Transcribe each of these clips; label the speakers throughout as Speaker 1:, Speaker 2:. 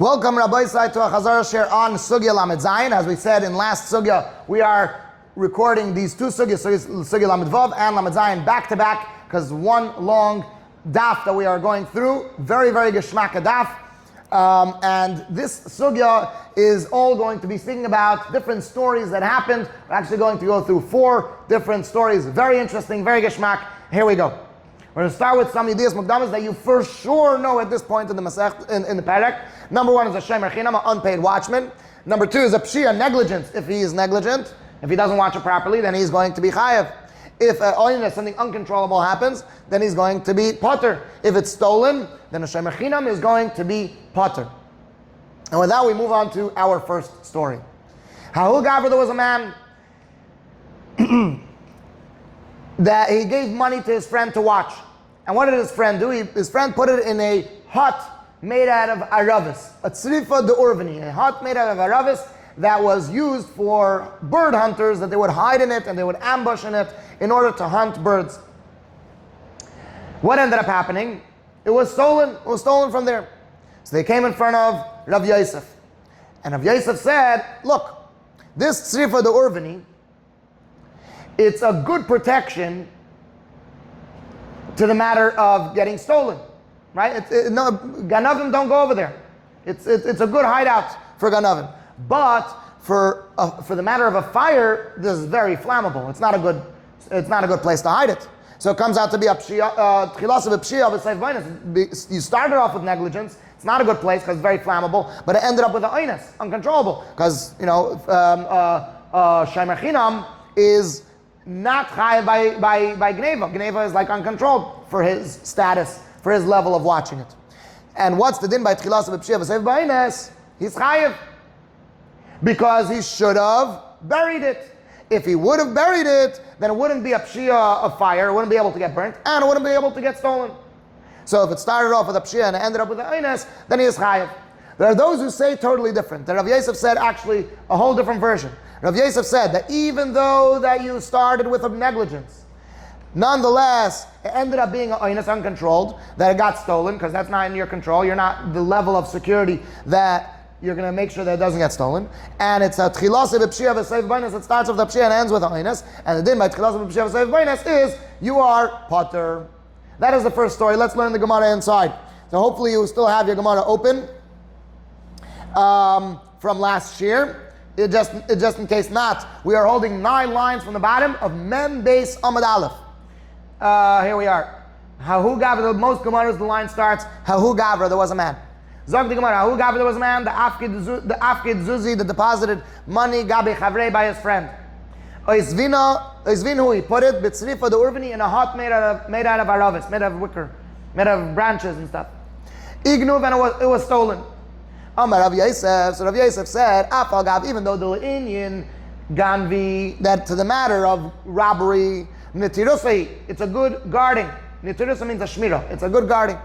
Speaker 1: Welcome, Rabbi Isai, to a Chazara Shiur on Sugיא Lamed Zayin. As we said in last Sugya, we are recording these two Sugyas, Sugיא Lamed Vav and Lamed Zayin, back to back, because one long daf that we are going through, very, very geschmacka daf. And this Sugya is all going to be speaking about different stories that happened. We're actually going to go through 4 different stories. Very interesting, very geschmack. Here we go. We're going to start with some ideas mukdamas that you for sure know at this point in the Masech, in the Perek. Number 1 is a shomer chinam, an unpaid watchman. Number 2 is a pshia, negligence. If he is negligent, if he doesn't watch it properly, then he's going to be chayav. If something uncontrollable happens, then he's going to be potter. If it's stolen, then a shomer chinam is going to be potter. And with that, we move on to our first story. ההוא gvrא, there was a man that he gave money to his friend to watch. And what did his friend do? His friend put it in a hut made out of aravis, a tzrifa de urvani, a hut made out of aravis that was used for bird hunters, that they would hide in it and they would ambush in it in order to hunt birds. What ended up happening? It was stolen. It was stolen from there. So they came in front of Rav Yosef. And Rav Yosef said, look, this tzrifa de urvani, it's a good protection to the matter of getting stolen, right? No, ganavim don't go over there. It's a good hideout for ganavim. But for the matter of a fire, this is very flammable. It's not a good place to hide it. So it comes out to be a tchilas of a pshia of a seif b'oinus. You started off with negligence. It's not a good place because it's very flammable, but it ended up with a oinus, uncontrollable, because shomer chinam is not chayav by gneva. Gneva is like uncontrolled for his status, for his level of watching it. And what's the din by tchilas of pshia v'seif b'oinus? He's chayav because he should have buried it. If he would have buried it, then it wouldn't be a pshia of fire, it wouldn't be able to get burnt, and it wouldn't be able to get stolen. So if it started off with a pshia and it ended up with an oinus, then he is chayav. There are those who say totally different. The Rav Yosef said actually a whole different version. Rav Yosef said that even though that you started with a negligence, nonetheless, it ended up being an oinus, uncontrolled, that it got stolen, because that's not in your control. You're not the level of security that you're going to make sure that it doesn't get stolen. And it's a tchilas of pshia v'seif b'oinus. It starts with the pshia and ends with a oinus. And the din by tchilas of pshia v'seif b'oinus is you are potter. That is the first story. Let's learn the Gemara inside. So hopefully you still have your Gemara open from last year. It just in case not, we are holding 9 lines from the bottom of Mem Beis Amud Aleph. Here we are. ההוא gvrא, most Gemaras the line starts, ההוא gvrא, there was a man. Zog the Gemara, ההוא gvrא, there was a man, the afkid zuzi, that deposited money, gabi chavrei, by his friend. Oizvinu, he put it, b'tzrifa de urvani, in a hut made out of aravis, made of wicker, made of branches and stuff. Ignuv, and it was stolen. Amar Rav Yosef, so Rav Yosef said, Afal gav, even though the Indian ganvi, that to the matter of robbery, netirusai, it's a good guarding. Netirusa means a shmira, it's a good guarding.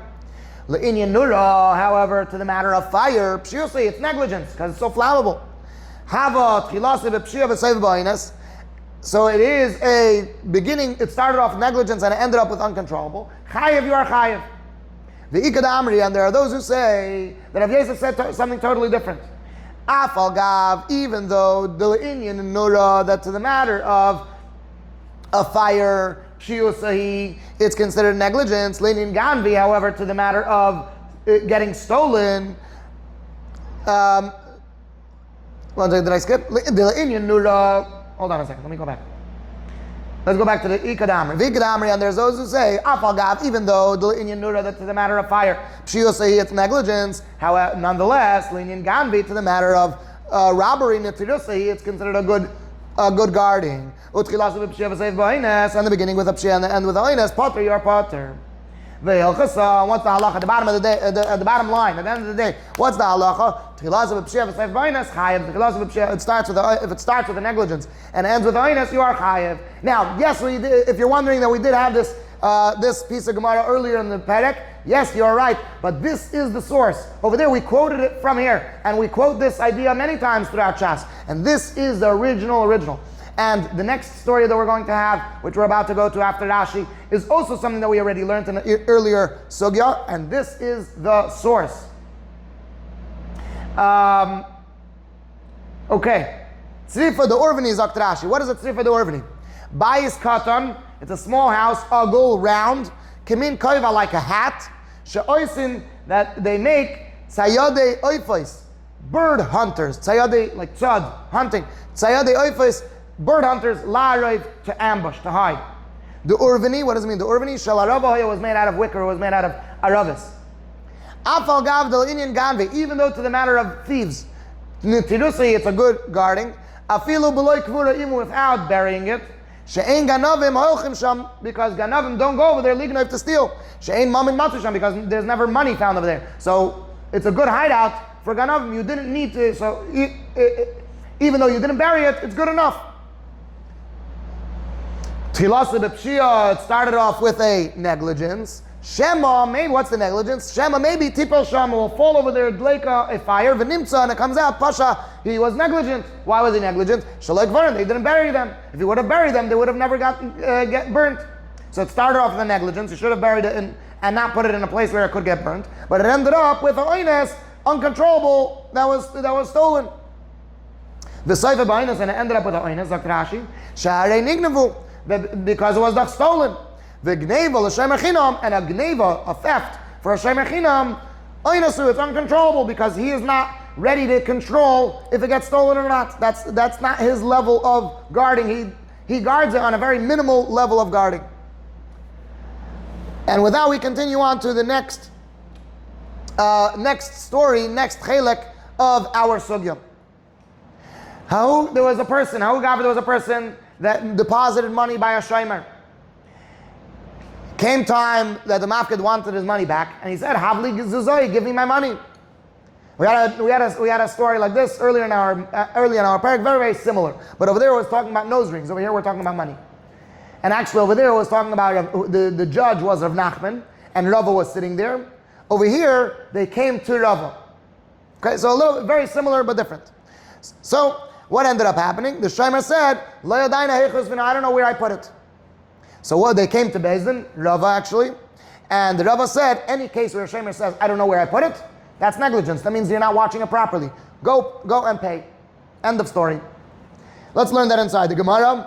Speaker 1: Le'inyan nura, however, to the matter of fire, pshiyusai, it's negligence, because it's so flammable. Hava tchilasi v'pshia v'seif b'oinus. So it is a beginning, it started off with negligence and it ended up with uncontrollable. Chayav, you are chayav. The Ikad Amri, and there are those who say that Rav Yosef said something totally different. Afal gav, even though the Inyan Nura, that to the matter of a fire, Shiusahi, it's considered negligence. Leinin Ganvi, however, to the matter of it getting stolen, did I skip? The Inyan Nura, hold on a second, let me go back. Let's go back to the Ikad Amri. The Ikad Amri, and there's those who say, Afal gav, even though the Inyan Nura, that to the matter of fire, Pshiyusahi, it's negligence, however, nonetheless, Linyan Ganvi, to the matter of robbery, Netirusahi, it's considered a good guarding. Utchilasu v'pshia v'seif b'oinus, and the beginning with a pshia and the end with a oinus, potter, you are potter. Ve'ilchasa, what's the halacha? At the bottom of the day, at the bottom line, at the end of the day, what's the halacha? Tchilasu v'pshia v'seif b'oinus, chayav. Tchilasu v'pshia, if it starts with a negligence and ends with oinus, you are chayav. Now, yes, if you're wondering that we did have this piece of Gemara earlier in the Perek, yes, you're right, but this is the source. Over there, we quoted it from here, and we quote this idea many times throughout Shas, and this is the original. And the next story that we're going to have, which we're about to go to after Rashi, is also something that we already learned in an earlier Sugya, and this is the source. Okay. Tzrifa the Orvani is Rashi. What is a tzrifa the Orvani? Bayis katan, it's a small house, agul, round, kemin koiva, like a hat, she'oisin, that they make, tzayade oifos, bird hunters, tzayade, like tzad, hunting, tzayade oifos, bird hunters, la'arayv, to ambush, to hide. The Orvani, what does it mean? The Orvani, shalarava was made out of wicker, was made out of aravis. Afal gav del inyan ganve, even though to the matter of thieves, nitirusi, it's a good guarding. Afilu beloy kvura, even without burying it. She'ein ganavim hoilchim sham, because ganavim don't go over there lignov to steal. She'ein mamin matu sham, because there's never money found over there. So it's a good hideout for ganavim. You didn't need to, so even though you didn't bury it, it's good enough. Tchilasa b'pshia, it started off with a negligence. Shema, maybe, what's the negligence? Shema, maybe tipel sham will fall over there, dleika, a fire, v'nimtza, and it comes out, pasha, he was negligent. Why was he negligent? Shalai gvarim, they didn't bury them. If he would have buried them, they would have never get burnt. So it started off with a negligence. He should have buried it and not put it in a place where it could get burnt. But it ended up with an oines, uncontrollable, that was stolen. The saifa b'oines, and it ended up with an oines, like Rashi, sha'arei nignavu, because it was not stolen. The gneva l'shem chinam, and a gneva, a theft for a shem chinam, oinasu, it's uncontrollable because he is not ready to control if it gets stolen or not. That's not his level of guarding. He guards it on a very minimal level of guarding. And with that, we continue on to the next story, next chelek of our sugya. How there was a person that deposited money by a shomer. Came time that the mafkid wanted his money back, and he said, "Havli zuzoi, give me my money." We had a story like this early in our parak, very, very similar. But over there it was talking about nose rings. Over here we're talking about money. And actually over there it was talking about the judge was Rav Nachman, and Rava was sitting there. Over here they came to Rava. Okay, so a little very similar but different. So what ended up happening? The shomer said, "Lo yadayna heichos v'na," I don't know where I put it. So what they came to Beis Din, Rava actually, and the Rava said, any case where a shomer says, "I don't know where I put it," that's negligence. That means you're not watching it properly. Go and pay. End of story. Let's learn that inside the Gemara.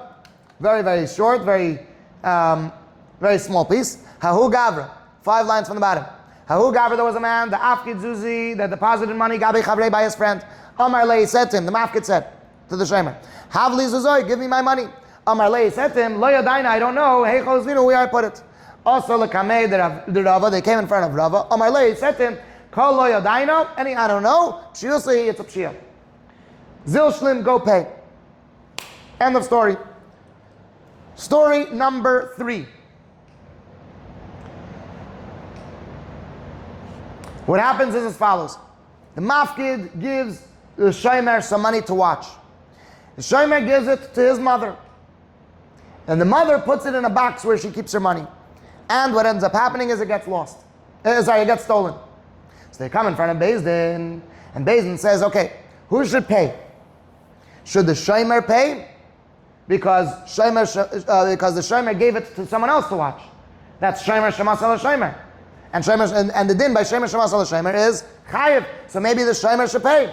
Speaker 1: Very, very short, very small piece. ההוא גברא, 5 lines from the bottom. ההוא גברא, there was a man, the mafkid zuzi, that deposited money, gabi chavrei, by his friend. Amar lei said to him, the mafkid said to the shomer, "Havli zuzoi, give me my money." Amar lei said to him, "Lo yadayna, I don't know, heichos v'nu, where I put it." Also lekamei the Rava, they came in front of Rava. Amar lei said to him, "Kol lo yadayna," any I don't know, pshiyusli, it's a pshiyah. Zil shlim, go pay. End of story. Story number 3. What happens is as follows. The mafkid gives the shomer some money to watch. The shomer gives it to his mother. And the mother puts it in a box where she keeps her money. And what ends up happening is it gets lost. It gets stolen. So they come in front of Beis Din, and Beis Din says, okay, who should pay? Should the shomer pay? Because the shomer gave it to someone else to watch. That's shomer shemas al shomer. And the din by shomer shemas al shomer is chayiv. So maybe the shomer should pay.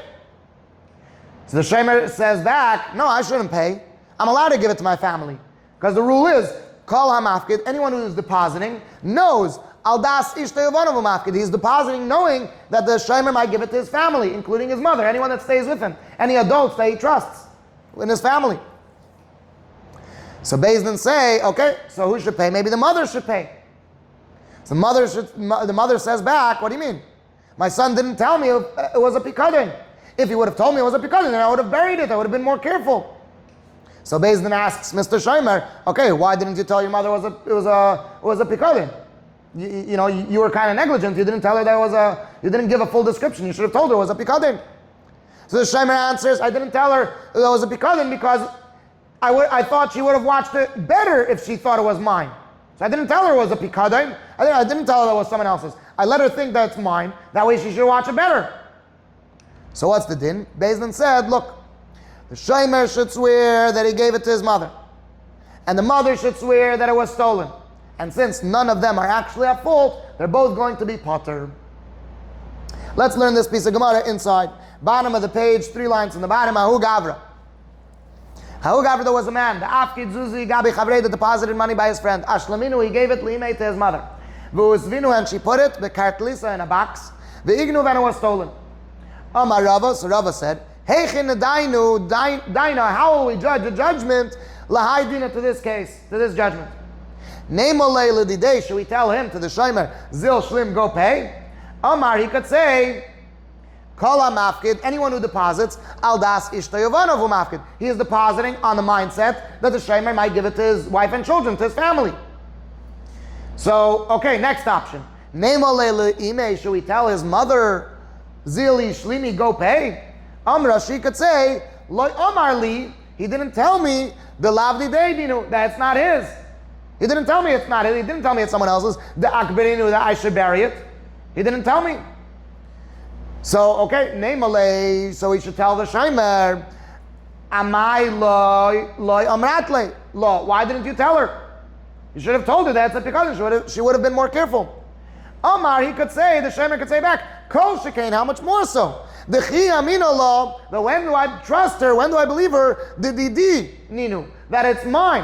Speaker 1: So the shomer says back, no, I shouldn't pay. I'm allowed to give it to my family. Because the rule is, kol hamafkid, anyone who is depositing knows, al das ishtei avonav hamafkid. He's depositing knowing that the shomer might give it to his family, including his mother, anyone that stays with him, any adults that he trusts in his family. So Beis Din say, okay, so who should pay? Maybe the mother should pay. So the mother says back, what do you mean? My son didn't tell me it was a pikadon. If he would have told me it was a pikadon, then I would have buried it. I would have been more careful. So Beis Din asks Mr. Shomer, okay, why didn't you tell your mother it was a pikadon? You were kind of negligent. You didn't tell her you didn't give a full description. You should have told her it was a pikadon. So the Shomer answers, I didn't tell her it was a pikadon because I thought she would have watched it better if she thought it was mine. So I didn't tell her it was a pikadon. I didn't tell her it was someone else's. I let her think that it's mine. That way she should watch it better. So what's the din? Beis Din said, look, the shomer should swear that he gave it to his mother. And the mother should swear that it was stolen. And since none of them are actually at fault, they're both going to be potter. Let's learn this piece of Gemara inside. Bottom of the page, 3 lines from the bottom, ההוא גברא. ההוא גברא, there was a man, the המפקיד זוזי gabi chavrei, that deposited money by his friend. Ashlaminu, he gave it לאמא to his mother. V'uzvinu, and she put it, bekartlisa, in a box. V'ignu, and it was stolen. Amar Rava, so Rava said, Heichin dainu, daina, how will we judge the judgment? Lahai dina, to this case, to this judgment. Neimolei l'didei, should we tell him, to the shomer, zil shlim, go pay? Amar, he could say, Kol hamafkid, anyone who deposits, al das ishta yovanov umafkid. He is depositing on the mindset that the shomer might give it to his wife and children, to his family. So, okay, next option. Neimolei l'imei, should we tell his mother, zili shlimi, go pay? Amra, she could say, Loi Omar li, he didn't tell me the lavdi deidinu, that it's not his. He didn't tell me it's not his. He didn't tell me it's someone else's. The akberinu, that I should bury it. He didn't tell me. So, okay, nemalei, so he should tell the shomer, Amai loi amratle. Lo, why didn't you tell her? You should have told her that. It's because she would have been more careful. Omar, he could say, the shomer could say back, Kol shekain, how much more so? The chi amino lo, that when do I trust her, when do I believe her, the didi ninu, that it's mine.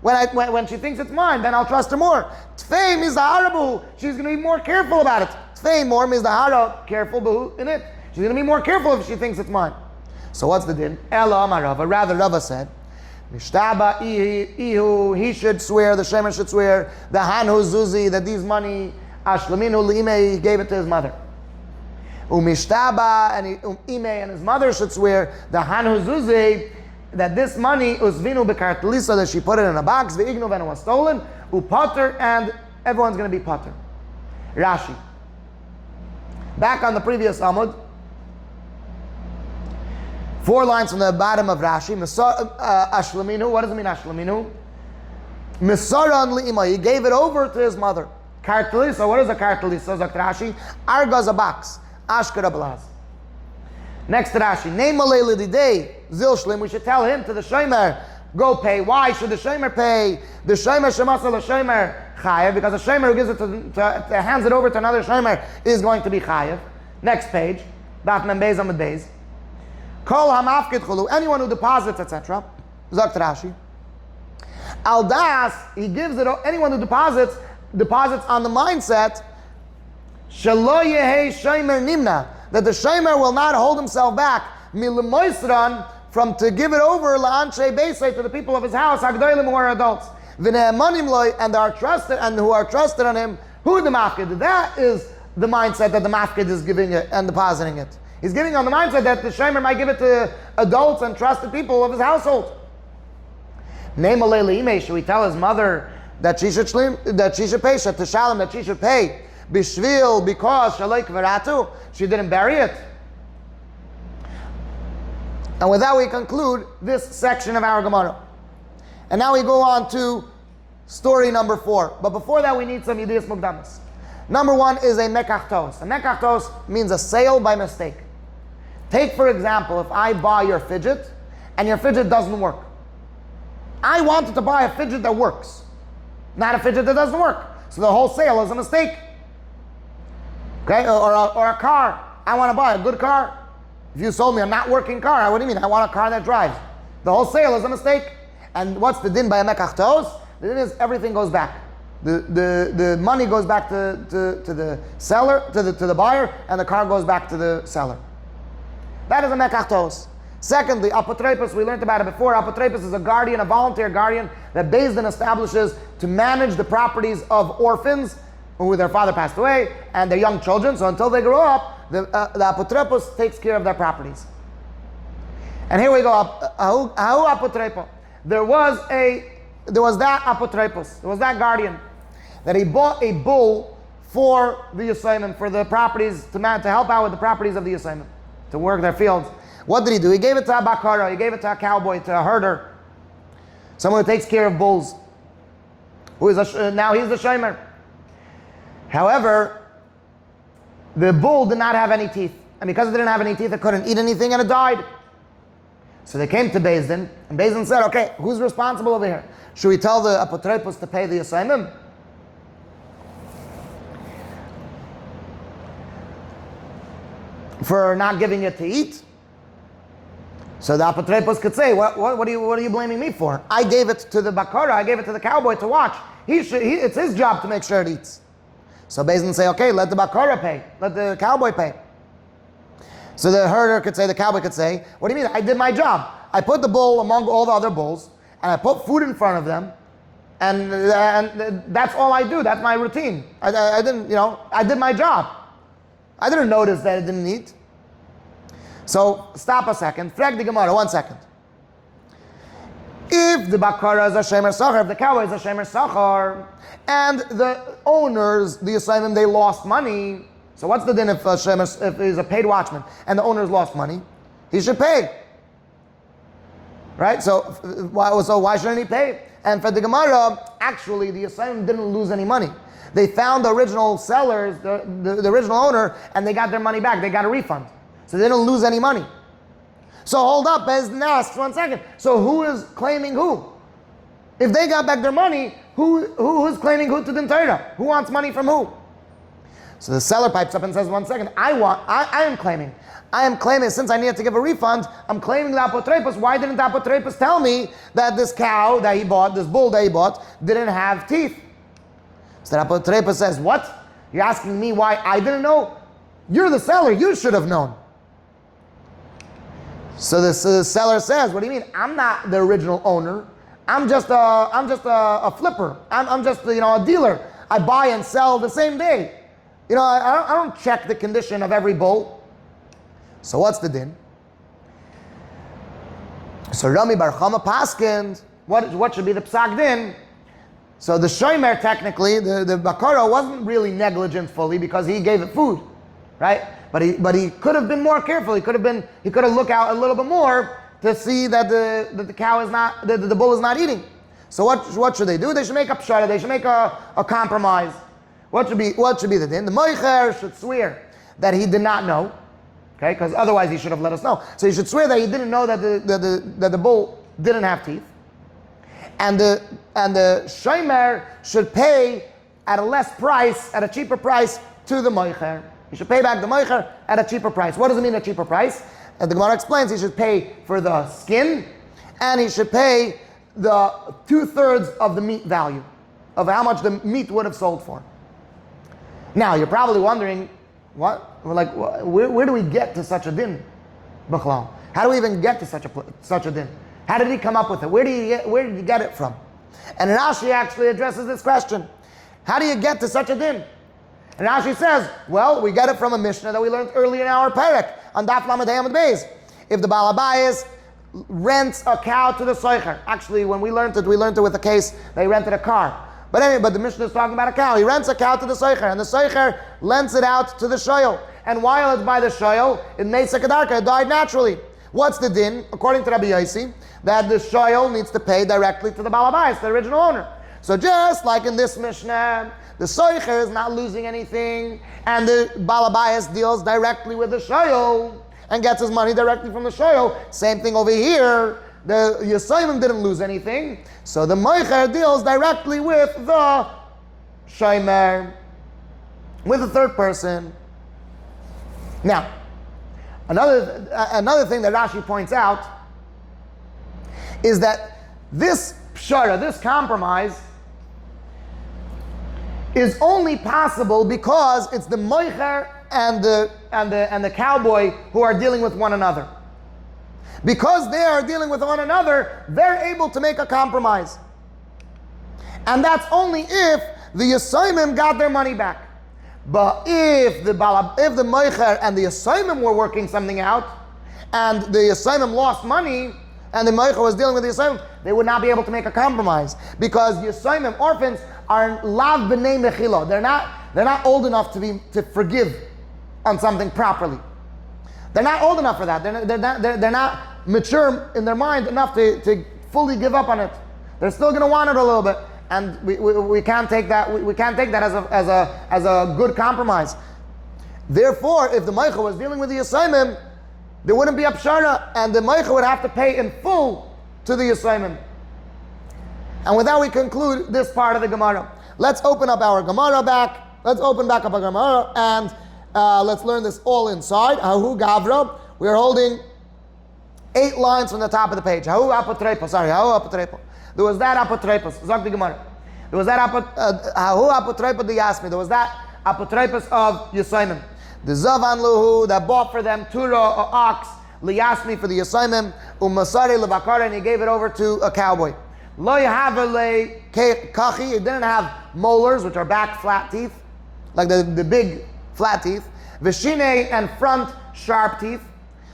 Speaker 1: When she thinks it's mine, then I'll trust her more. Tfei mizaharabu, she's going to be more careful about it. Tfei more mizahara, careful in it. She's going to be more careful if she thinks it's mine. So what's the din? Ela amar Rava, rather Rava said, Mishtaba ihu, he should swear, the shemer should swear, the hanhu zuzi, that these money, ashlaminu li'imei, he gave it to his mother. Umishtaba, and Imei and his mother should swear, the hanhu zuzi, that this money, uzvinu bekartlisa, that she put it in a box, ve'ignu, and it was stolen, upater, and everyone's going to be pater. Rashi. Back on the previous Amud, 4 lines from the bottom of Rashi, ashlaminu, what does it mean ashlaminu? Misaran li'ima, he gave it over to his mother. Kartlisa, what is a kartlisa? Zakt Rashi, arga is a box. Ashkara blaz. Next Rashi, Neimolei l'didei zil shlim, we should tell him, to the shomer, go pay. Why should the shomer pay? The shomer shemasa l'shomer chayev, because the shomer who gives it to hands it over to another shomer is going to be chayev. Next page, Daf Mem Beis Amud Beis. Kol hamafkid chulu, anyone who deposits, etc. Zakt Rashi. Al das, he gives it, anyone who deposits on the mindset, Shelo yehei shomer nimna, that the shomer will not hold himself back, milemoisran, from to give it over la'anshe beisay, to the people of his house, hagdolim, who are adults, v'ne'emanim loy, and are trusted, and who are trusted on him, who the mafkid. That is the mindset that the mafkid is giving it and depositing it. He's giving on the mindset that the shomer might give it to adults and trusted people of his household. Ne'malei li'imei, should we tell his mother that she should pay, shalom, that she should pay, bishvil, because shaloi kveratu, she didn't bury it. And with that we conclude this section of our Gemara. And now we go on to story number 4. But before that we need some yidiyas mukdamas. Number 1 is a mekachtos. A mekachtos means a sale by mistake. Take for example, if I buy your fidget and your fidget doesn't work. I wanted to buy a fidget that works, not a fidget that doesn't work. So the whole sale is a mistake. Okay, or a car. I want to buy a good car. If you sold me a not working car, what do you mean? I want a car that drives. The whole sale is a mistake. And what's the din by a mekachtos? The din is everything goes back. The money goes back to the seller, to the buyer, and the car goes back to the seller. That is a mekachtos. Secondly, apotropos, we learned about it before. Apotropos is a guardian, a volunteer guardian that Beis Din establishes to manage the properties of orphans who their father passed away and their young children. So until they grow up, the apotropos takes care of their properties. And here we go. ההוא apotropos. There was that apotropos. There was that guardian that he bought a bull for the Yisayimim, for the properties, to help out with the properties of the Yisayimim, to work their fields. What did he do? He gave it to a bakara, he gave it to a cowboy, to a herder, someone who takes care of bulls, who is now he's the shomer. However, the bull did not have any teeth, and because it didn't have any teeth, it couldn't eat anything, and it died. So they came to Beis Din, and Beis Din said, okay, who's responsible over here? Should we tell the apotropos to pay the Yisayimim? for not giving it to eat. So the apotropos could say, what are you blaming me for? I gave it to the bakara, I gave it to the cowboy to watch. It's his job to make sure it eats. So Beis Din say, okay, let the bakara pay, let the cowboy pay. So the herder could say, the cowboy could say, what do you mean? I did my job. I put the bull among all the other bulls, and I put food in front of them, and that's all I do. That's my routine. I didn't, I did my job. I didn't notice that it didn't eat. So stop a second. Frag the Gemara, 1 second. If the bakara is a shemer sachar, if the cowboy is a shemer sachar, and the owners, the assignment, they lost money. So what's the din if he's a paid watchman and the owners lost money? He should pay. Right? So why shouldn't he pay? And for the Gemara, actually the assignment didn't lose any money. They found the original sellers, the original owner, and they got their money back. They got a refund. So they didn't lose any money. So hold up, Beis Din asks, 1 second. So who is claiming who? If they got back their money, who's claiming who to the Torah? Who wants money from who? So the seller pipes up and says, 1 second, I am claiming. I am claiming, since I needed to give a refund, I'm claiming the apotropos. Why didn't the apotropos tell me that this cow that he bought, this bull that he bought, didn't have teeth? So the apotropos says, what? You're asking me why I didn't know? You're the seller, you should have known. So the seller says, what do you mean? I'm not the original owner. I'm just a flipper. I'm just a dealer. I buy and sell the same day. I don't check the condition of every bull. So what's the din? So Rami Bar Chama paskind, what should be the psak din? So the shomer, technically, the bakara wasn't really negligent fully because he gave it food, right? But he could have been more careful. He could have looked out a little bit more to see that the cow is not, the bull is not eating. So what should they do? They should make a pshara. They should make a compromise. What should be the din? The moicher should swear that he did not know, okay? Because otherwise he should have let us know. So he should swear that he didn't know that the bull didn't have teeth, and the shomer should pay at a less price, at a cheaper price to the moicher. He should pay back the moicher at a cheaper price. What does it mean, a cheaper price? And the Gemara explains he should pay for the skin, and he should pay the 2/3 of the meat value, of how much the meat would have sold for. Now, you're probably wondering, where do we get to such a din? B'chlal. How do we even get to such a din? How did he come up with it? Where did he get it from? And Rashi actually addresses this question. How do you get to such a din? And Rashi says, well, we get it from a Mishnah that we learned earlier in our Perek on Daf Lamed Hey Amud Beis. If the Baal Habayis rents a cow to the soicher. Actually, when we learned it with a case, they rented a car. But anyway, the Mishnah is talking about a cow. He rents a cow to the soicher, and the soicher lends it out to the shoyel. And while it's by the shoyel, it made sekadarka, it died naturally. What's the din? According to Rabbi Yossi, that the shoyel needs to pay directly to the Baal Habayis, the original owner. So just like in this Mishnah, the soicher is not losing anything, and the Baal Habayis deals directly with the shoyel and gets his money directly from the shoyel. Same thing over here. The Yisayim didn't lose anything, so the moicher deals directly with the shomer, with the third person. Now, another thing that Rashi points out is that this pshara, this compromise, is only possible because it's the moicher and the cowboy who are dealing with one another. Because they are dealing with one another, they're able to make a compromise. And that's only if the Yisayimim got their money back. But if the moicher and the Yisayimim were working something out, and the Yisayimim lost money, and the moicher was dealing with the Yisayimim, they would not be able to make a compromise. Because Yisayimim, orphans, are lav b'nei mechila. They're not old enough to forgive on something properly. They're not old enough for that. They're not mature in their mind enough to fully give up on it. They're still going to want it a little bit, and we can't take that. We can't take that as a good compromise. Therefore, if the moicher was dealing with the Yisayimim, there wouldn't be a pshara, and the moicher would have to pay in full to the Yisayimim. And with that, we conclude this part of the Gemara. Let's open up our Gemara back. Let's open back up our Gemara and Let's learn this all inside. ההוא גברא. We are holding 8 lines from the top of the page. ההוא אפוטרופוס. Sorry, ההוא אפוטרופוס. There was that apotropos. Zog the Gemara. There was that ההוא apotropos de Yasmi. There was that apotropos of Yisayimim. The Zavan Luhu that bought for them Tura or ox, Liyasmi for the Yisayimim, Masari Levakara, and he gave it over to a cowboy. Lo Yahavale Kachi, he didn't have molars, which are back flat teeth, like the big flat teeth. Vishine and front sharp teeth.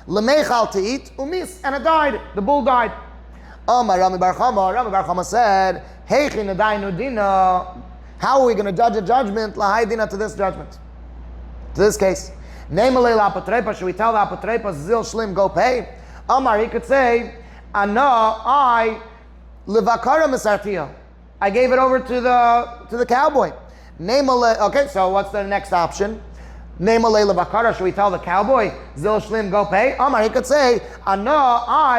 Speaker 1: Lemechal to eat, Umis, and it died. The bull died. Rami Bar Chama said, Heichin Adainu Dina. How are we going to judge a judgment? Lahai Dina to this judgment. To this case. Nemalei la apotrepa, should we tell the apotrepa, Zil Shlim, go pay? Amar, he could say, I Levakara Misartia. I gave it over to the cowboy. Nemalei, okay, so what's the next option? Nemalei Levakara, should we tell the cowboy, Zil Shlim, go pay? Amar, he could say, I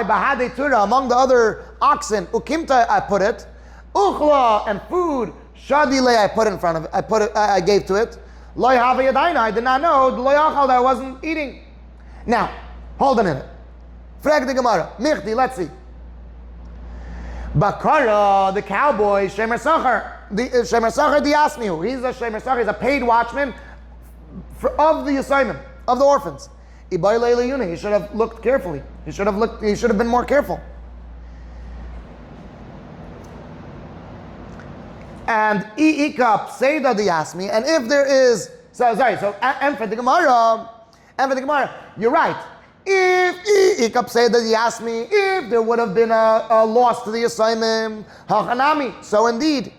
Speaker 1: Bahade Tura, among the other oxen, Ukimta, I put it, Uchla, and food, Shadile, I put in front of it, I gave to it. Lo Yahava Yadaina, I did not know, Lo Yachal, that I wasn't eating. Now, hold a minute. Frag the Gemara, Michti, let's see. Bakara, the cowboy, Shemer Sachar, Shemer Sachar Diasmihu, he's a Shemer Sachar, he's a paid watchman of the assignment, of the orphans. Ibai Leila Yuna, he should have looked carefully. He should have been more careful. And I'ikap Seida Diasmi, and if there is, and for the Gemara, you're right. If I'ikap Seida Diasmi, if there would have been a loss to the assignment, Hachanami, so indeed,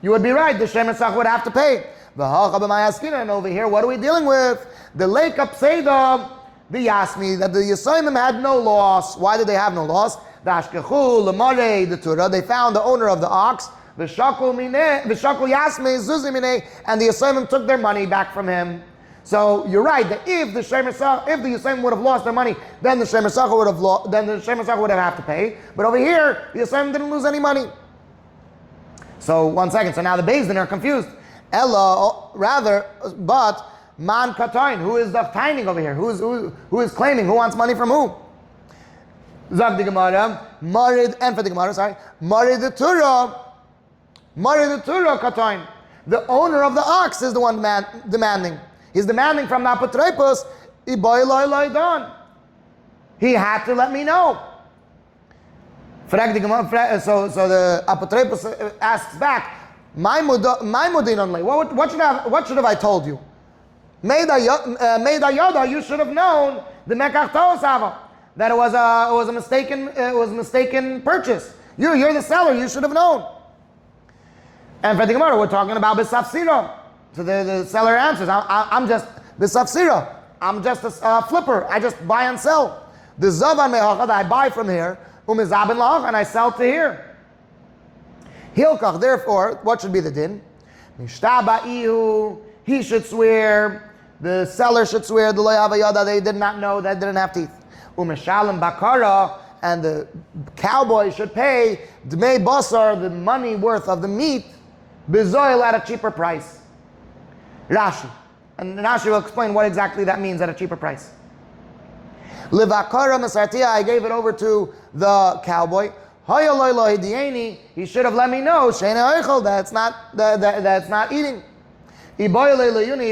Speaker 1: you would be right, the Shemer Sach would have to pay. And over here, what are we dealing with? The Lake Up Seida Diasmi, that the assignment had no loss. Why did they have no loss? The Ashkechu, Lemare, the Tura, they found the owner of the ox, V'shakul Yasme Zuzimine, and the assignment took their money back from him. So you're right that if the assignment would have lost their money, then the Shemer Sachar would have to pay. But over here, the assignment didn't lose any money. So 1 second. So now the Beis Din are confused. Ella, rather, but Man Katayin, who is the timing over here? Who is claiming? Who wants money from who? Zag the Gemara, Marid, and for the Gemara, sorry, Marid the Tura Katayin. The owner of the ox is the one demanding. He's demanding from the apotropos, he had to let me know. So the apotropos asks back, my mudin only. What should have I told you? Meida Yoda, you should have known the mekach tosava, that it was a mistaken purchase. You're the seller. You should have known. And for the Gemara, we're talking about bisafsira. So the seller answers, I'm just bisafsira. I'm just a flipper. I just buy and sell. The zavan mehacha that I buy from here, umizabin lach, and I sell to here. Hilkach, therefore, what should be the din? Mishtaba'ihu, he should swear, the seller should swear, the loyavayada, they did not know, that didn't have teeth. Umeshalim bakara, and the cowboy should pay dmei basar, the money worth of the meat, bizoil, at a cheaper price. Rashi. And Rashi will explain what exactly that means, at a cheaper price. Livakara masartia, I gave it over to the cowboy. He should have let me know that's not eating. He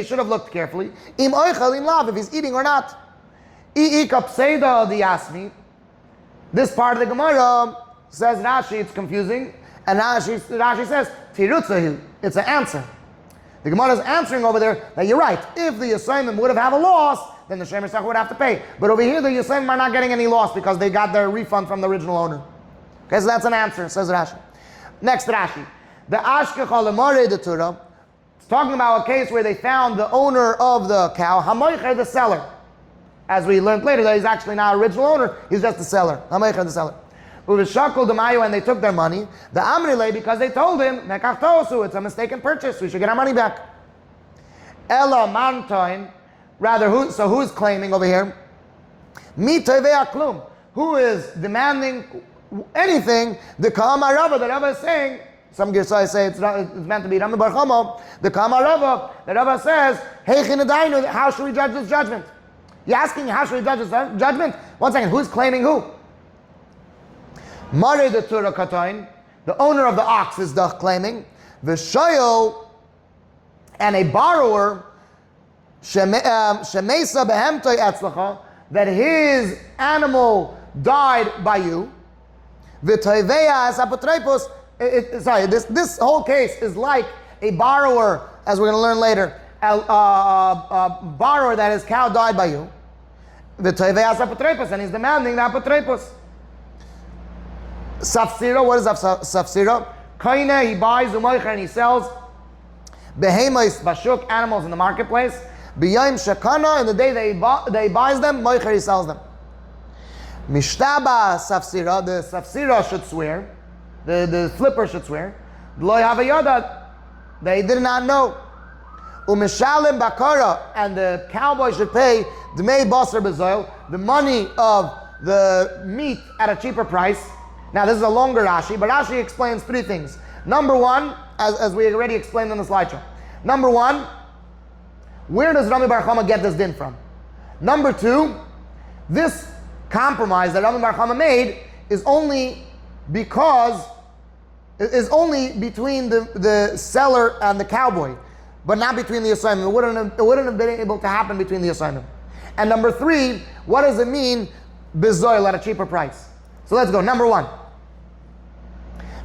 Speaker 1: should have looked carefully. If he's eating or not. This part of the Gemara says Rashi, it's confusing, and Rashi says Tirutzahu, it's an answer. The Gemara is answering over there that you're right. If the assignment would have had a loss, then the Shemer Sach would have to pay. But over here, the assignment are not getting any loss because they got their refund from the original owner. Okay, so that's an answer, says Rashi. Next Rashi. The Ashkecha Lemare de Tura. It's talking about a case where they found the owner of the cow, Hamoicher, the seller. As we learned later, that he's actually not original owner, he's just the seller. Hamoicher, the seller. Uvishakul Demayu, and they took their money. The Amrile, because they told him, Mekach Tosu, it's a mistaken purchase, we should get our money back. Ella Mantoin, rather, who's claiming over here? Mi Tevei Aklum. Who is demanding anything? The Kama Rava, the Rava is saying, Some Girsai say it's meant to be Rami Bar Chama. The Kama Rava, the Rava says, Hey Chinadainu, how should we judge this judgment? You're asking how should we judge this judgment? One second, who's claiming who? Mare the Turah Katoin, the owner of the ox is the claiming. The Shoyel, and a borrower, Shemesa Behemtoi Etzlacha, that his animal died by you. V'toiveya as apotropos. Sorry, this whole case is like a borrower, as we're going to learn later, a borrower that his cow died by you. V'toiveya as apotropos, and he's demanding the apotropos. Safsira, what is Safsira? Kaina, he buys umoicher and he sells behemoths, bashuk, animals in the marketplace. B'yayim shekana, in the day that he buys them, moicher, he sells them. Mishtaba Safsira, the Safsira should swear, the flipper should swear, lo yada, they did not know. Umishalim bakara, and the cowboy should pay dmei basar bezoil, the money of the meat at a cheaper price. Now this is a longer Rashi, but Rashi explains three things. Number one, as we already explained in the slideshow. Number one, where does Rami Bar Chama get this din from? Number two, this compromise that Rami Bar Chama made is only between the seller and the cowboy, but not between the assignment. It wouldn't have been able to happen between the assignment. And number three, what does it mean, bezoil, at a cheaper price? So let's go. Number one.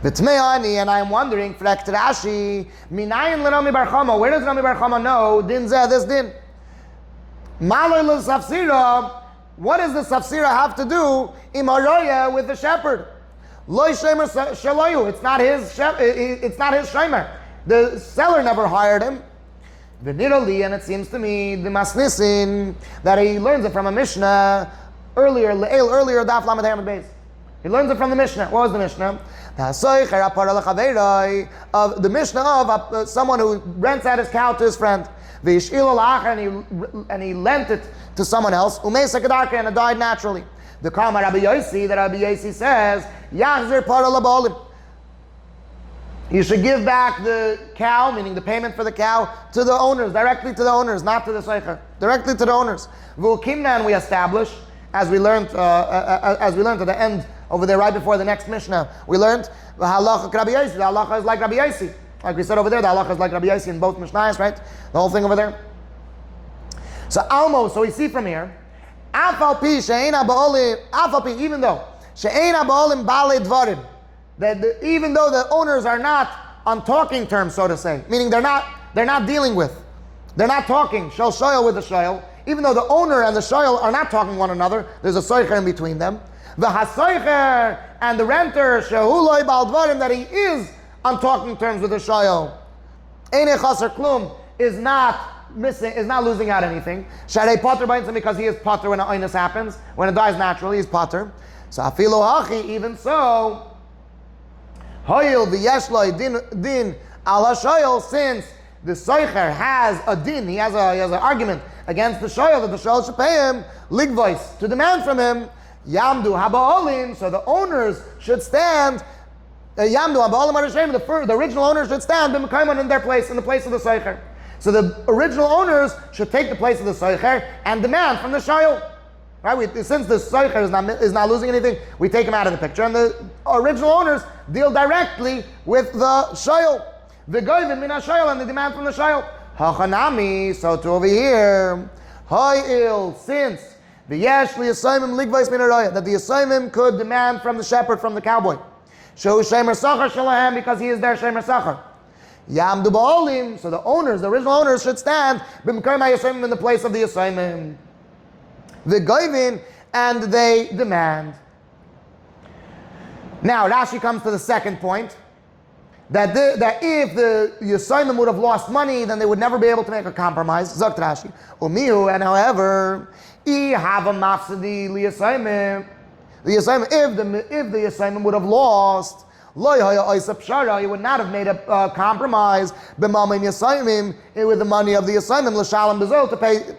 Speaker 1: And I'm wondering, Frekt Rashi, Minayin l'Rami Bar Chama, where does Rami Bar Chama know din zeh, this din? Malay l'Safsira, what does the Safsira have to do im haroya with the shepherd? Loy shemer shaloyu, it's not his shemer. The seller never hired him. V'nirali, and it seems to me, the Masnisin, that he learns it from a Mishnah earlier, Daf Lamed Hamad Beis. He learns it from the Mishnah. What was the Mishnah? Of the Mishnah of someone who rents out his cow to his friend, and he lent it to someone else, and it died naturally. The Kama Rabbi Yosi, that Rabbi Yosi says, you should give back the cow, meaning the payment for the cow, to the owners, directly to the owners, not to the Seicher, directly to the owners. And we establish, as we learned at the end over there, right before the next Mishnah, we learned the halacha Rabbi Yosi. The halacha is like Rabbi Yosi. Like we said over there, the halacha is like Rabbi Yosi in both Mishnahs, right? The whole thing over there. So Almo, so we see from here, even though that even though the owners are not on talking terms, so to say, meaning they're not dealing with, they're not talking shel shoyel with the shoyel, even though the owner and the shoyel are not talking one another, there's a soicher in between them. The hasoicher and the renter shehu loy bal dvarim, that he is on talking terms with the shoyel. Einei chaser klum, is not losing out anything. Sharei potter b'intzim, because he is potter when an oinus happens, when it dies naturally, he's potter. So afilu hachi, even so, hoyil v'yesh loy din al hashoyel, since the soicher has a din, he has an argument against the shoyel, that the shoyel should pay him ligvois, to demand from him. Yamdu haba'olim, so the owners should stand. Yamdu haba'olim arashem, the original owners should stand in their place, in the place of the soicher. So the original owners should take the place of the soicher and demand from the shoyel. Right? Since the soicher is not losing anything, we take him out of the picture, and the original owners deal directly with the shoyel. The goyim min shoyel, and they demand from the shoyel. Hachanami, so to over here, ha'il, since the yesh liyasaymim ligvais min haraya, that the yasaymim could demand from the shepherd, from the cowboy. Shehu shemer sachar shalahem, because he is their shemer sachar. Yamdu ba'olim, so the owners, the original owners, should stand b'mkayim ha'yasaymim, in the place of the yasaymim. The goyim, and they demand. Now Rashi comes to the second point, that if the yasaymim would have lost money, then they would never be able to make a compromise. Zakt Rashi. Umihu, and however, have a mafsadi liyasaymim. The yasaymim, if the yasaymim would have lost, he would not have made a compromise with the money of the yasaymim l'shalom bezol,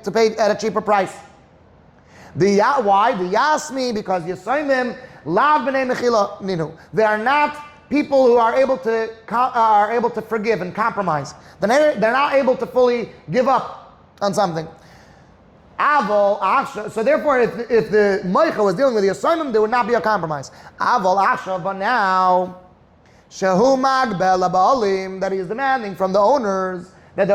Speaker 1: to pay at a cheaper price. Why? The yasmi, because yasaymim lav b'nei mechila ninu. They are not people who are able to forgive and compromise. They're not able to fully give up on something. So therefore, if the Moicha was dealing with the Yisraelim, there would not be a compromise. But now, Shehu Magbel Ba'alim, that he is demanding from the owners, that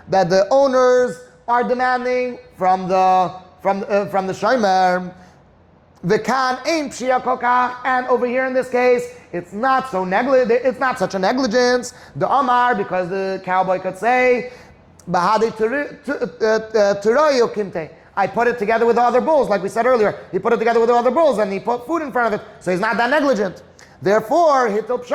Speaker 1: the owners are demanding from the Shomer. V'kan ein pshia kokach, and over here in this case, it's not so it's not such a negligence. The Omar, because the cowboy could say, I put it together with the other bulls, like we said earlier. He put it together with the other bulls, and he put food in front of it, so he's not that negligent. Therefore, he put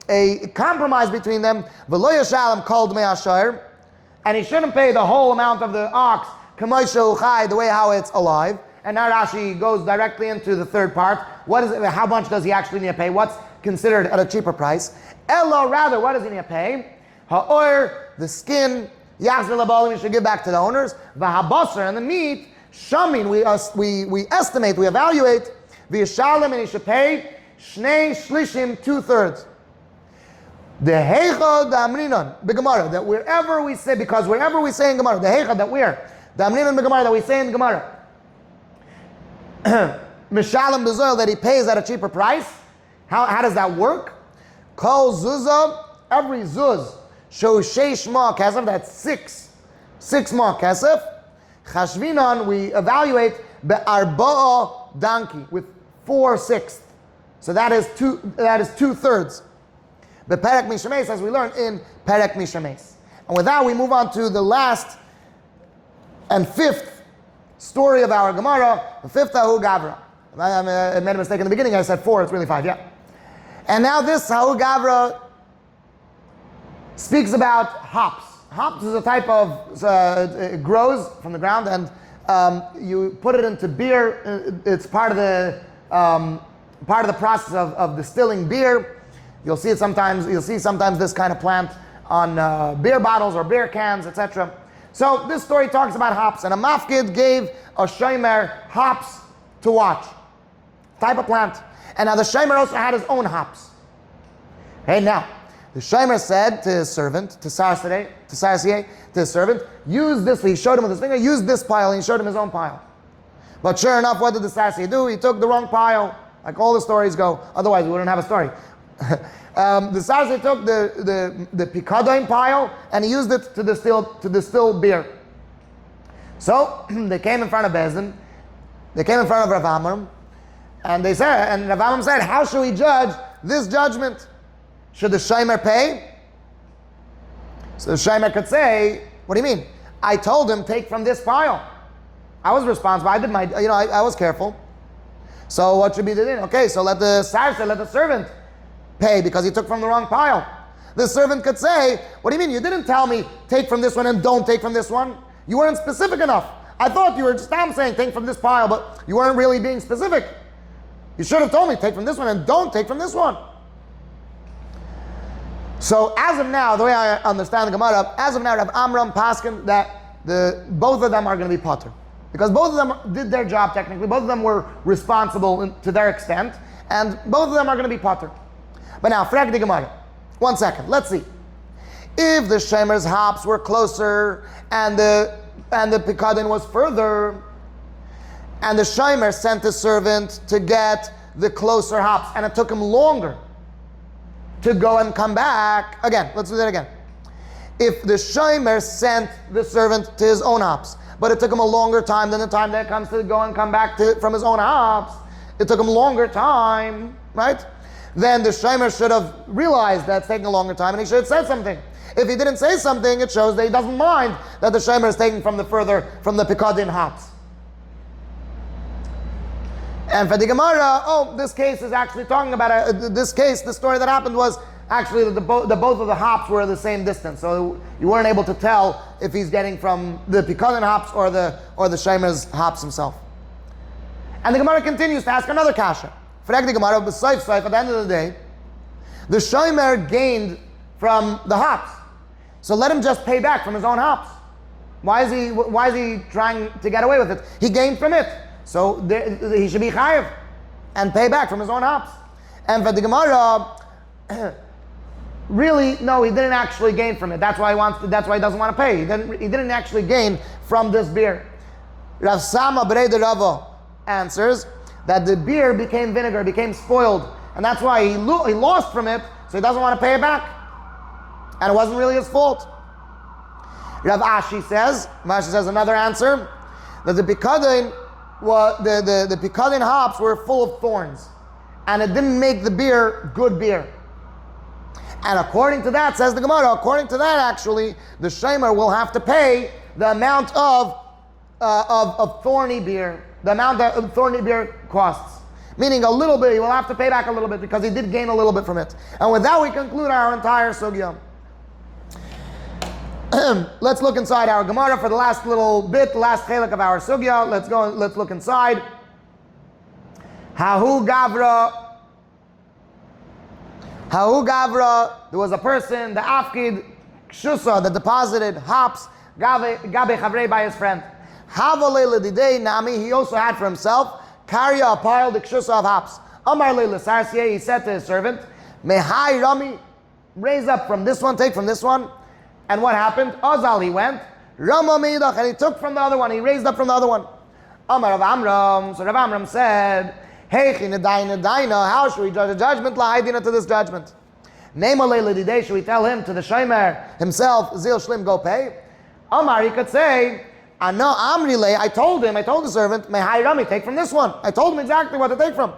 Speaker 1: a compromise between them. And he shouldn't pay the whole amount of the ox, the way how it's alive. And now Rashi goes directly into the third part. What is it? How much does he actually need to pay? What's considered at a cheaper price? Ella, rather, what does he need to pay? Ha'or, the skin, yachzir labalim, you should give back to the owners. V'habasar, and the meat, shamin, we estimate, we evaluate. V'yishalem, and he should pay shnei shlishim, 2/3. The heicha damrinon begemara, that wherever we say in Gemara, the heicha that we're damrinon begemara, that we say in Gemara, mishalem bezoil, that he pays at a cheaper price. How does that work? Kol zuzah, every zuz shows sheish ma kesef, that's six ma kesef. Chashvinon, we evaluate be'arba'a donkey with 4/6. So that is 2/3. The Perek Mishames, as we learned in Perek Mishames. And with that, we move on to the last and fifth story of our Gemara, the fifth Ahu Gavra. I made a mistake in the beginning, I said 4, it's really 5, yeah. And now this Ahu Gavra speaks about hops. Hops is a type of, it grows from the ground, and you put it into beer. It's part of the process of distilling beer. You'll see sometimes this kind of plant on beer bottles or beer cans, etc. So this story talks about hops, and a mafkid gave a shomer hops to watch, type of plant. And now the shomer also had his own hops. Okay, now the shomer said to his servant, to his servant, use this. He showed him with his finger, use this pile, and he showed him his own pile. But sure enough, what did the Sarsiye do? He took the wrong pile, like all the stories go. Otherwise, we wouldn't have a story. The Sarsiye took the pikadon pile and he used it to distill beer. So they came in front of Bezdin. They came in front of Rav Amram, and Rav Amram said, "How should we judge this judgment? Should the shomer pay?" So the shomer could say, "What do you mean? I told him take from this pile. I was responsible. I did I was careful. So what should be the din? Okay, so let the servant pay because he took from the wrong pile." The servant could say, "What do you mean? You didn't tell me take from this one and don't take from this one. You weren't specific enough. I thought you were just saying take from this pile, but you weren't really being specific. You should have told me take from this one and don't take from this one." So as of now, the way I understand the Gemara, as of now, Rav Amram paskin that both of them are going to be potter. Because both of them did their job technically, both of them were responsible to their extent, and both of them are going to be potter. But now, frag the Gemara. 1 second, let's see. If the shomer's hops were closer and the pikadon was further, and the shomer sent the servant to get the closer hops, and it took him longer to go and come back. Again, let's do that again. If the shomer sent the servant to his own hops, but it took him a longer time than the time that it comes to go and come back from his own hops, it took him longer time, right? Then the shomer should have realized that it's taking a longer time, and he should have said something. If he didn't say something, it shows that he doesn't mind that the shomer is taking from the pikadon hops. And for the Gemara, this case is actually talking about the story that happened was actually that both of the hops were the same distance, so you weren't able to tell if he's getting from the pikadon hops or the shomer's hops himself. And the Gemara continues to ask another kasha. Frag the Gemara, at the end of the day, the shomer gained from the hops, so let him just pay back from his own hops. Why is he trying to get away with it? He gained from it. So he should be chayiv and pay back from his own hops. And for the Gemara, really, no, he didn't actually gain from it. That's why he doesn't want to pay. He didn't actually gain from this beer. Rav Sama Brei Rava answers that the beer became vinegar, became spoiled, and that's why he lost from it, so he doesn't want to pay it back. And it wasn't really his fault. Rav Ashi says another answer, that the pikadon hops were full of thorns, and it didn't make the beer good beer. And according to that, says the Gemara, according to that actually, the shomer will have to pay the amount of thorny beer, the amount that thorny beer costs. Meaning a little bit, he will have to pay back a little bit because he did gain a little bit from it. And with that we conclude our entire sugya. Let's look inside our Gemara for the last little bit, the last chelik of our sugya. Let's look inside. ההוא gברא, there was a person, the afkid, kshusa, that deposited hops, gabe chavrei by his friend. Havalei ledidei nami, he also had for himself, carry a pile, the kshusa of hops. Amar le l'sarsiyeh, he said to his servant, mehai rami, raise up from this one, take from this one. And what happened? Azal, he went, Rama meidach, and he took from the other one, he raised up from the other one. Amar Rav Amram, so Rav Amram said, Heichi nedaina, how should we judge a judgment? La'aydina, to this judgment. Neima leila didei, should we tell him, to the shomer himself, zil shlim, go pay? Amar, he could say, Ano amri le, I told the servant, mehai rami, take from this one. I told him exactly what to take from.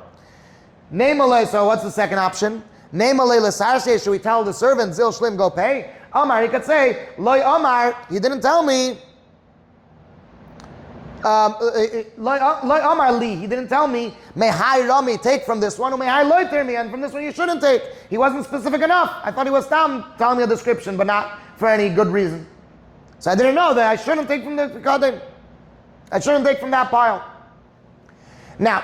Speaker 1: Neima le, so what's the second option? Neima le l'sarsiyeh, should we tell the servant, zil shlim, go pay? Amar, he could say, loy Amar, he didn't tell me. Loy Amar li, he didn't tell me. Mehai rami, take from this one. Or mehai loiter me, and from this one you shouldn't take. He wasn't specific enough. I thought he was telling me a description, but not for any good reason. So I didn't know that I shouldn't take from the pikadon. I shouldn't take from that pile. Now,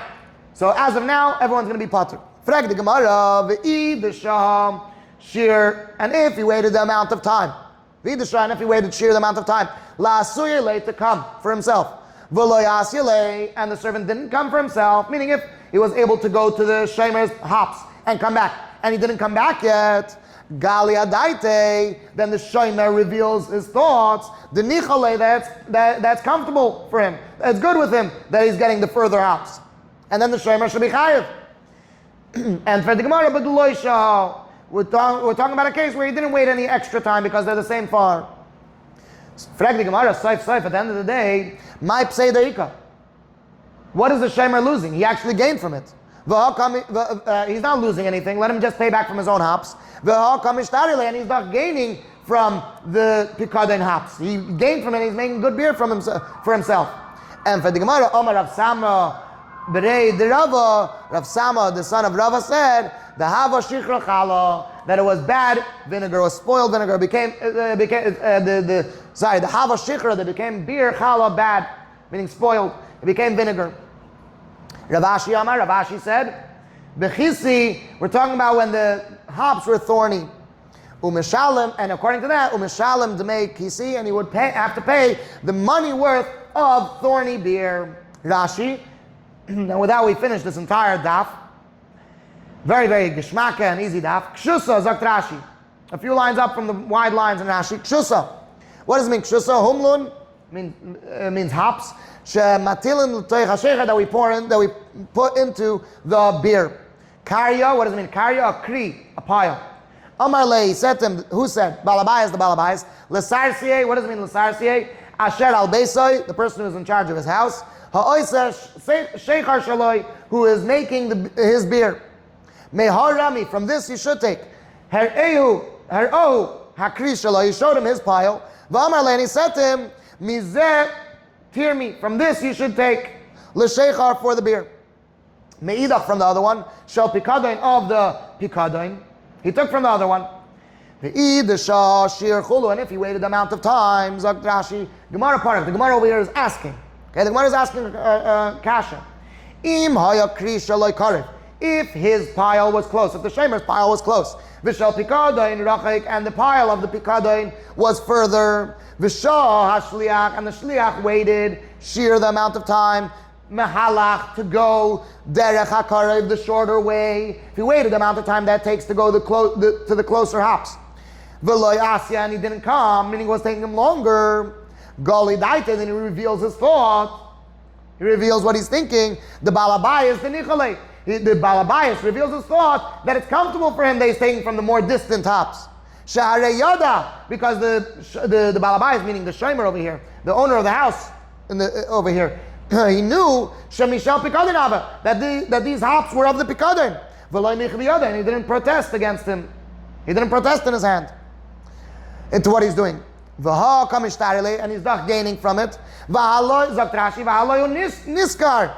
Speaker 1: so as of now, everyone's going to be patur. Frag the Gemara, Chazara Shiur, and if he waited the amount of time, and if he waited Shiur the amount of time, to come for himself, and the servant didn't come for himself, meaning if he was able to go to the shomer's hops and come back, and he didn't come back yet, Gali Adaite, then the shomer reveals his thoughts, the nichale, that's comfortable for him, that's good with him, that he's getting the further hops. And then the shomer should be chayiv. And for the Gemara, but we're talking about a case where he didn't wait any extra time because they're the same far. Frag the Gemara, saif, at the end of the day, my psei deika. What is the shomer losing? He actually gained from it. He's not losing anything. Let him just pay back from his own hops. And he's not gaining from the pikadon hops. He gained from it. He's making good beer for himself. And for the Gemara, Omar Rav Sama Berei the Rava, Rav Sama, the son of Rava, said, the hava shichra chala, that it was bad vinegar, or spoiled vinegar, the hava shichra that became beer chala, bad, meaning spoiled, it became vinegar. Rav Ashi said, bechisi, we're talking about when the hops were thorny. Umishalim, and according to that, umishalim demei kisi, and he would have to pay the money worth of thorny beer. Rashi, and with that we finish this entire daf. Very, very geshmaka and easy daf. Kshusa, zakt Rashi. A few lines up from the wide lines in Rashi. Kshusa. What does it mean? Kshusa, humlun, means hops. Shematilin l'toich hashecha, that we put into the beer. Karya, what does it mean? Karya, a kri, a pile. Amar le, he said to him, who said? Balabais, the balabais. L'sarsiyeh, what does it mean? L'sarsiyeh, asher al beisoi, the person who is in charge of his house. Ha'oiser sheichar shaloi, who is making his beer. Mehar rami, from this you should take. Her ohu, hakri shaloi, he showed him his pile. V'amar le, and he said to him, mizeh tirmi, from this you should take. L'sheichar, for the beer. Me'idach, from the other one. Shel pikadon, of the pikadon. He took from the other one. Chazara Shiur chulu, and if he waited the amount of time, Zak Rashi, Gemara Parak, the Gemara over here is asking. Okay, the Gemara is asking kasha. Im haya kri shaloi karev, if his pile was close, if the shomer's pile was close, V'shal pikadoin rachik, and the pile of the pikadoin was further. V'shah hashliach, and the shliach waited shiur, the amount of time, mehalach, to go derech hakarev, the shorter way. If he waited the amount of time that takes to go to the closer hops. V'loy asya, and he didn't come, meaning it was taking him longer. Gali daita, then he reveals his thought. He reveals what he's thinking. The balabayas, the nichale. The balabayas reveals his thought that it's comfortable for him that he's taking from the more distant hops. Shahare yada, because the balabayas, meaning the shomer over here, the owner of the house over here, he knew shemishal pikadin ava, that these hops were of the pikadin. V'loy nichli yada, and he didn't protest against him. He didn't protest in his hand into what he's doing. V'ha kamishtarele, and he's not gaining from it. V'haloy zaktrashi v'haloy niskar,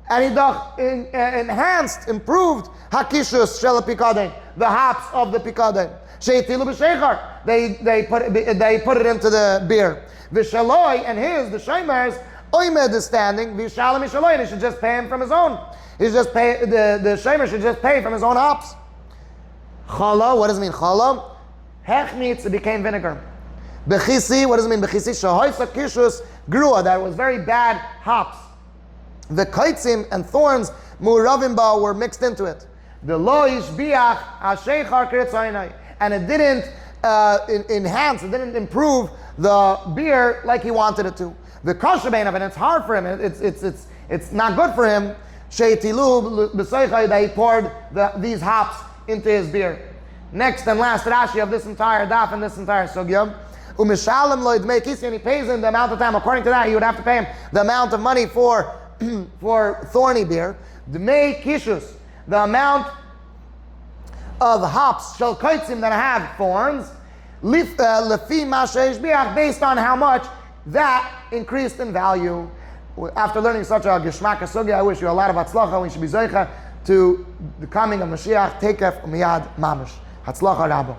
Speaker 1: and he doch enhanced, improved hakishus shel pikadin, the hops of the pikadin. Sheitilu b'sheichar, they put it into the beer. V'shaloi, and the shemers, oimed is standing. V'shalom mishaloi, and he should just pay him from his own. He just pay the shemer should just pay from his own hops. Chala, what does it mean? Chala, hechmitz, it became vinegar. Bechisi, what does it mean? Bechisi shahoysa kishus grua, that was very bad hops. The kaitzim and thorns muravim ba were mixed into it. The lo ishbiach asheichar kritzaynai, and it didn't enhance, it didn't improve the beer like he wanted it to. The kashabein of it, it's hard for him. It's not good for him. Sheitilu b'soichai, that he poured these hops into his beer. Next and last Rashi of this entire daf and this entire sugya. Umishalem lo idmei kisi, and he pays him the amount of time. According to that, he would have to pay him the amount of money for thorny beer. Dmei kishus, the amount of hops shall kaitzim that have thorns, lefi masheish biach, based on how much that increased in value. After learning such a geshmak sugya, I wish you a lot of hatzlacha. We should be zeicha to the coming of Mashiach. Tekef umiyad mamish. Hatzlacha rabba.